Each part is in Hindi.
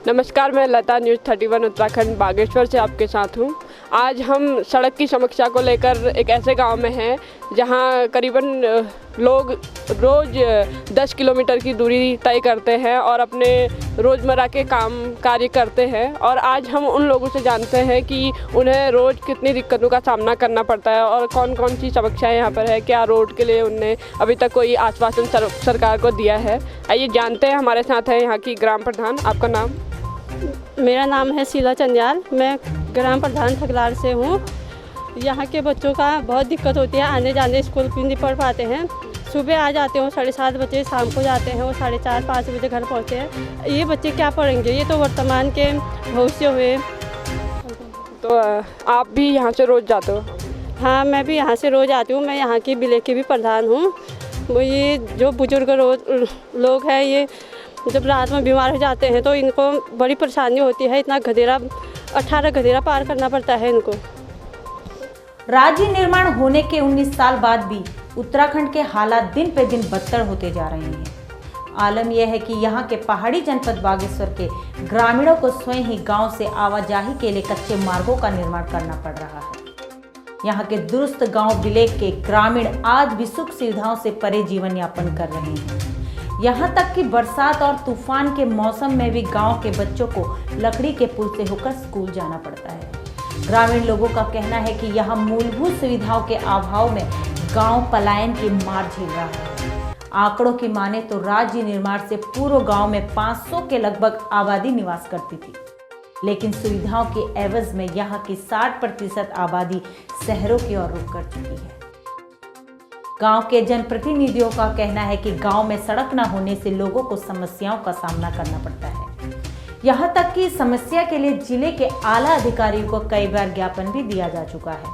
नमस्कार, मैं लता न्यूज़ 31 उत्तराखंड बागेश्वर से आपके साथ हूँ। आज हम सड़क की समस्या को लेकर एक ऐसे गांव में हैं जहां करीबन लोग रोज़ 10 किलोमीटर की दूरी तय करते हैं और अपने रोज़मर्रा के काम कार्य करते हैं। और आज हम उन लोगों से जानते हैं कि उन्हें रोज़ कितनी दिक्कतों का सामना करना पड़ता है और कौन कौन सी समस्याएं यहाँ पर है, क्या रोड के लिए उन्हें अभी तक कोई आश्वासन सरकार को दिया है। आइए जानते हैं। हमारे साथ है यहाँ की ग्राम प्रधान। आपका नाम? मेरा नाम है शीला चंजाल। मैं ग्राम प्रधान ठगलार से हूँ। यहाँ के बच्चों का बहुत दिक्कत होती है, आने जाने स्कूल भी नहीं पढ़ पाते हैं। सुबह आ जाते हैं 7:30 बजे, शाम को जाते हैं वो 4:30-5 बजे घर पहुँचते हैं। ये बच्चे क्या पढ़ेंगे? ये तो वर्तमान के भविष्य हुए। तो आप भी यहाँ से रोज़ जाते हो? हाँ, मैं भी यहाँ से रोज़ आती हूँ। मैं यहाँ की विलेज की भी प्रधान हूँ। वो ये जो बुजुर्ग लोग हैं, ये जब रात में बीमार हो जाते हैं तो इनको बड़ी परेशानी होती है। इतना 18 गधेरा पार करना पड़ता है इनको। राज्य निर्माण होने के 19 साल बाद भी उत्तराखंड के हालात दिन पे दिन बदतर होते जा रहे हैं। आलम यह है कि यहाँ के पहाड़ी जनपद बागेश्वर के ग्रामीणों को स्वयं ही गांव से आवाजाही के लिए कच्चे मार्गों का निर्माण करना पड़ रहा है। यहाँ के दुरुस्त गांव विलेज के ग्रामीण आज भी सुख सुविधाओं से परे जीवन यापन कर रहे हैं। यहाँ तक कि बरसात और तूफान के मौसम में भी गांव के बच्चों को लकड़ी के पुल से होकर स्कूल जाना पड़ता है। ग्रामीण लोगों का कहना है कि यहाँ मूलभूत सुविधाओं के अभाव में गांव पलायन की मार झेल रहा है। आंकड़ों की माने तो राज्य निर्माण से पूर्व गांव में 500 के लगभग आबादी निवास करती थी, लेकिन सुविधाओं के एवज में यहाँ की 60% आबादी शहरों की ओर रुख कर चुकी है। गांव के जनप्रतिनिधियों का कहना है कि गांव में सड़क न होने से लोगों को समस्याओं का सामना करना पड़ता है। यहां तक कि समस्या के लिए जिले के आला अधिकारियों को कई बार ज्ञापन भी दिया जा चुका है,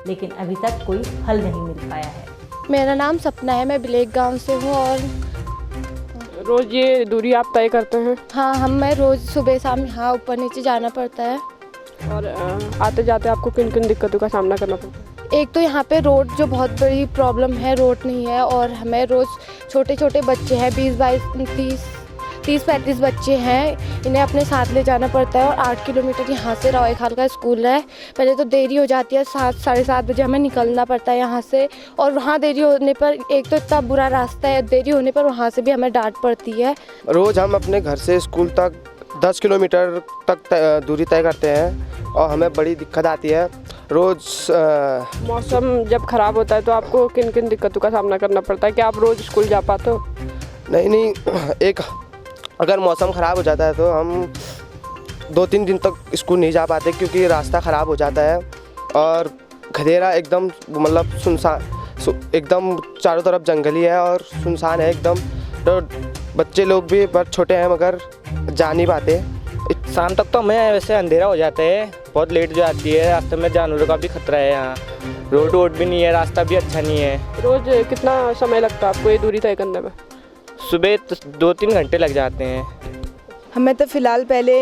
लेकिन अभी तक कोई हल नहीं मिल पाया है। मेरा नाम सपना है, मैं बिलेक गांव से हूं। और रोज़ ये दूरी आप तय करते हैं? हाँ, मैं रोज़ सुबह शाम यहाँ ऊपर नीचे जाना पड़ता है। और आते जाते आपको किन किन दिक्कतों का सामना करना पड़ता है? एक तो यहाँ पे रोड जो बहुत बड़ी प्रॉब्लम है, रोड नहीं है। और हमें रोज़ छोटे छोटे बच्चे हैं, 30-35 बच्चे हैं, इन्हें अपने साथ ले जाना पड़ता है। और 8 किलोमीटर यहाँ से रावईखाल का स्कूल है। पहले तो देरी हो जाती है, 7-7:30 बजे हमें निकलना पड़ता है यहाँ से। और वहाँ देरी होने पर एक तो इतना बुरा रास्ता है, देरी होने पर वहाँ से भी हमें डांट पड़ती है। रोज़ हम अपने घर से स्कूल तक 10 किलोमीटर तक दूरी तय करते हैं और हमें बड़ी दिक्कत आती है। रोज़ मौसम जब ख़राब होता है तो आपको किन किन दिक्कतों का सामना करना पड़ता है? क्या आप रोज़ स्कूल जा पाते हो? नहीं, अगर मौसम ख़राब हो जाता है तो हम 2-3 दिन तक स्कूल नहीं जा पाते, क्योंकि रास्ता ख़राब हो जाता है और गधेरा एकदम मतलब सुनसान, एकदम चारों तरफ जंगली है और सुनसान है एकदम। तो बच्चे लोग भी बहुत छोटे हैं मगर जा नहीं पाते। शाम तक तो हमें वैसे अंधेरा हो जाता है, बहुत लेट जो आती है। रास्ते में जानवरों का भी खतरा है, यहाँ रोड भी नहीं है, रास्ता भी अच्छा नहीं है। रोज़ कितना समय लगता है आपको ये दूरी तय करने में? सुबह 2-3 घंटे लग जाते हैं। हमें तो फ़िलहाल पहले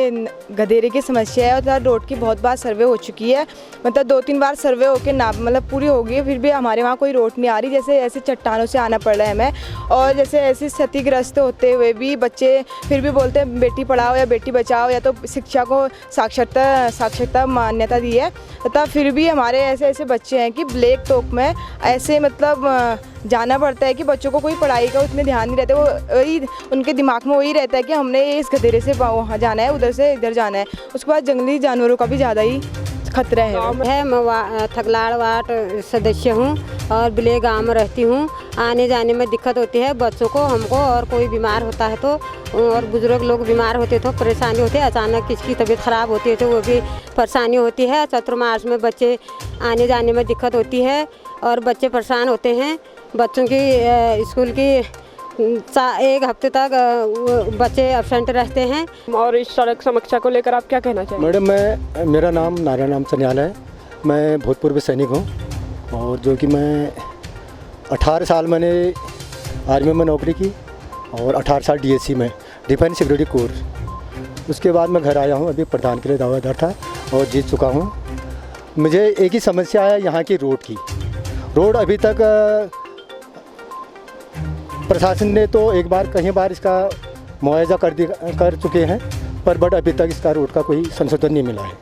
गधेरे की समस्या है और रोड की बहुत बार सर्वे हो चुकी है। मतलब 2-3 बार सर्वे होकर मतलब पूरी हो गई है, फिर भी हमारे वहाँ कोई रोड नहीं आ रही। जैसे ऐसे चट्टानों से आना पड़ रहा है हमें। और जैसे ऐसे क्षतिग्रस्त होते हुए भी बच्चे फिर भी बोलते हैं बेटी पढ़ाओ या बेटी बचाओ, या तो शिक्षा को साक्षरता मान्यता दी है, तथा फिर भी हमारे ऐसे बच्चे हैं कि ब्लैक टॉप में ऐसे मतलब जाना पड़ता है कि बच्चों को कोई पढ़ाई का उतने ध्यान नहीं रहता। वो वही उनके दिमाग में वही रहता है कि हमने इस गधेरे से वहाँ जाना है, उधर से इधर जाना है। उसके बाद जंगली जानवरों का भी ज़्यादा ही खतरा है। मैं ठगलाड़ वार्ड सदस्य हूँ और बिले गाँव में रहती हूँ। आने जाने में दिक्कत होती है बच्चों को, हमको। और कोई बीमार होता है तो, और बुजुर्ग लोग बीमार होते तो परेशानी होती है। अचानक किसकी तबीयत ख़राब होती है तो वो भी परेशानी होती है। चतुर्मास में बच्चे आने जाने में दिक्कत होती है और बच्चे परेशान होते हैं। बच्चों की स्कूल की 1 हफ्ते तक बच्चे एब्सेंट रहते हैं। और इस सड़क समस्या को लेकर आप क्या कहना चाहिए? मैडम, मेरा नाम नारायण सन्याल है। मैं भूतपूर्व सैनिक हूँ और जो कि मैं 18 साल मैंने आर्मी में नौकरी की और 18 साल DSC में, डिफेंस सिक्योरिटी कोर। उसके बाद मैं घर आया हूँ। अभी प्रधान के लिए दावेदार था और जीत चुका हूँ। मुझे एक ही समस्या है यहाँ की रोड की। रोड अभी तक प्रशासन ने तो एक बार कई बार इसका मुआवजा कर चुके हैं, पर बट अभी तक इसका रोड का कोई संशोधन नहीं मिला है।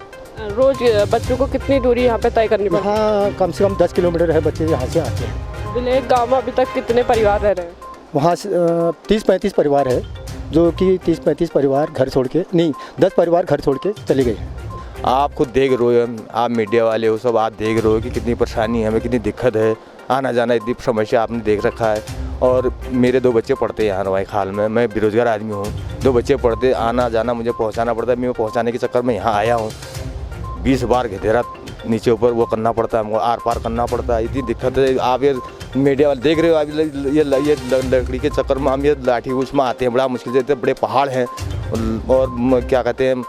रोज बच्चों को कितनी दूरी यहाँ पे तय करनी पड़ती है? हाँ, कम से कम 10 किलोमीटर है, बच्चे यहाँ से आते हैं। बिलेग गाँव में अभी तक कितने परिवार रह रहे हैं? वहाँ से 30-35 परिवार है, जो कि 30-35 परिवार घर छोड़ के नहीं, 10 परिवार घर छोड़ के चले गए। आप खुद देख रहे हो, आप मीडिया वाले हो, सब आप देख रहे हो कि कितनी परेशानी है, हमें कितनी दिक्कत है, आना जाना इतनी समस्या आपने देख रखा है। और मेरे 2 बच्चे पढ़ते हैं यहाँ रवाई खाल में, मैं बेरोज़गार आदमी हूँ, 2 बच्चे पढ़ते, आना जाना मुझे पहुँचाना पड़ता है। मैं पहुँचाने के चक्कर में यहाँ आया हूँ, 20 बार घेरा नीचे ऊपर वो करना पड़ता है, हमको आर पार करना पड़ता है, इतनी दिक्कत है। आप ये मीडिया वाले देख रहे हो, आप ये लकड़ी के चक्कर में हम ये लाठी उसमें आते हैं, बड़ा मुश्किल से, इतने बड़े पहाड़ हैं और क्या कहते हैं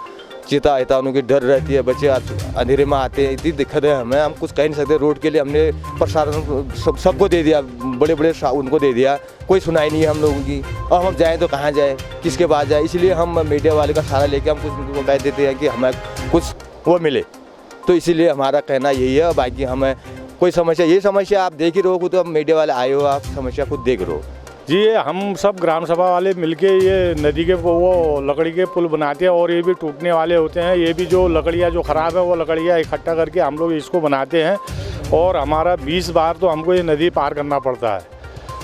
चीता आता उनकी डर रहती है, बच्चे अंधेरे में आते हैं, इतनी दिक्कत है हमें, हम कुछ कह नहीं सकते। रोड के लिए हमने प्रशासन सबको दे दिया, बड़े बड़े उनको दे दिया, कोई सुनाई नहीं है हम लोगों की। और हम जाएँ तो कहाँ जाएँ, किसके पास जाए, इसलिए हम मीडिया वाले का सहारा लेके हम कुछ वो कह देते हैं कि हमें कुछ वो मिले। तो इसीलिए हमारा कहना यही है। बाकी हमें कोई समस्या, ये समस्या आप देख ही रहो, तो अब मीडिया वाले आए हो, आप समस्या खुद देख रहे हो। जी, हम सब ग्राम सभा वाले मिलके ये नदी के वो लकड़ी के पुल बनाते हैं और ये भी टूटने वाले होते हैं। ये भी जो लकड़ियाँ जो ख़राब है वो लकड़ियाँ इकट्ठा करके हम लोग इसको बनाते हैं और हमारा 20 बार तो हमको ये नदी पार करना पड़ता है।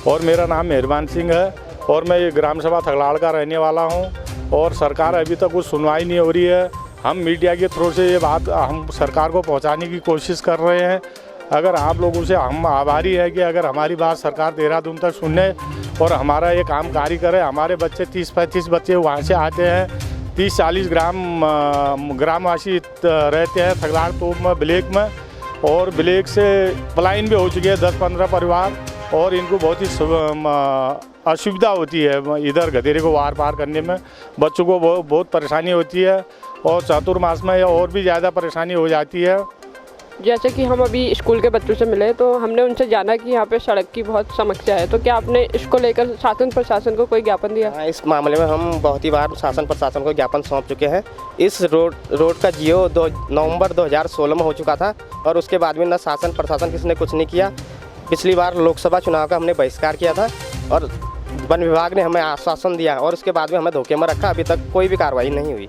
और मेरा नाम मेहरबान सिंह है और मैं ये ग्राम सभा थगलाड़ का रहने वाला हूँ और सरकार अभी तक कुछ सुनवाई नहीं हो रही है। हम मीडिया के थ्रू से ये बात हम सरकार को पहुँचाने की कोशिश कर रहे हैं। अगर आप लोगों से हम आभारी हैं कि अगर हमारी बात सरकार देहरादून तक सुने और हमारा ये काम कार्य करे। हमारे बच्चे 30-35 बच्चे वहाँ से आते हैं, 30-40 ग्रामवासी रहते हैं थगलाड़ तोप में, ब्लेक में, और ब्लेक से पलायन भी हो चुकी है 10-15 परिवार और इनको बहुत ही असुविधा होती है इधर गधेरे को वार पार करने में। बच्चों को बहुत परेशानी होती है और चतुर्मास में और भी ज़्यादा परेशानी हो जाती है। जैसे कि हम अभी स्कूल के बच्चों से मिले तो हमने उनसे जाना कि यहाँ पे सड़क की बहुत समस्या है, तो क्या आपने इसको लेकर शासन प्रशासन को कोई ज्ञापन दिया? हाँ, इस मामले में हम बहुत ही बार शासन प्रशासन को ज्ञापन सौंप चुके हैं। इस रोड का जियो नवंबर 2016 में हो चुका था और उसके बाद में न शासन प्रशासन किसी ने कुछ नहीं किया। पिछली बार लोकसभा चुनाव का हमने बहिष्कार किया था और वन विभाग ने हमें आश्वासन दिया और उसके बाद में हमें धोखे में रखा, अभी तक कोई भी कार्रवाई नहीं हुई।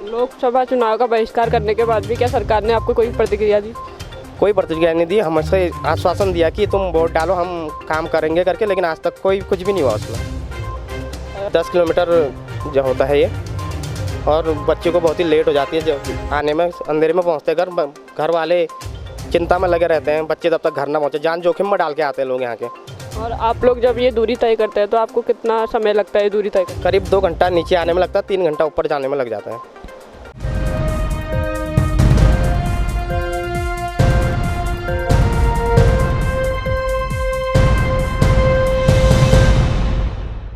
लोकसभा चुनाव का बहिष्कार करने के बाद भी क्या सरकार ने आपको कोई प्रतिक्रिया दी? कोई प्रतिक्रिया नहीं दी, हमसे आश्वासन दिया कि तुम वोट डालो हम काम करेंगे करके, लेकिन आज तक कोई कुछ भी नहीं हुआ उसमें। 10 किलोमीटर जो होता है ये, और बच्चे को बहुत ही लेट हो जाती है जब आने में, अंधेरे में पहुंचते घर वाले चिंता में लगे रहते हैं, बच्चे तब तक घर ना पहुंचे, जान जोखिम में डाल के आते हैं लोग यहाँ के। और आप लोग जब ये दूरी तय करते हैं तो आपको कितना समय लगता है दूरी तय करने? करीब 2 घंटा नीचे आने में लगता है, 3 घंटा ऊपर जाने में लग जाता है।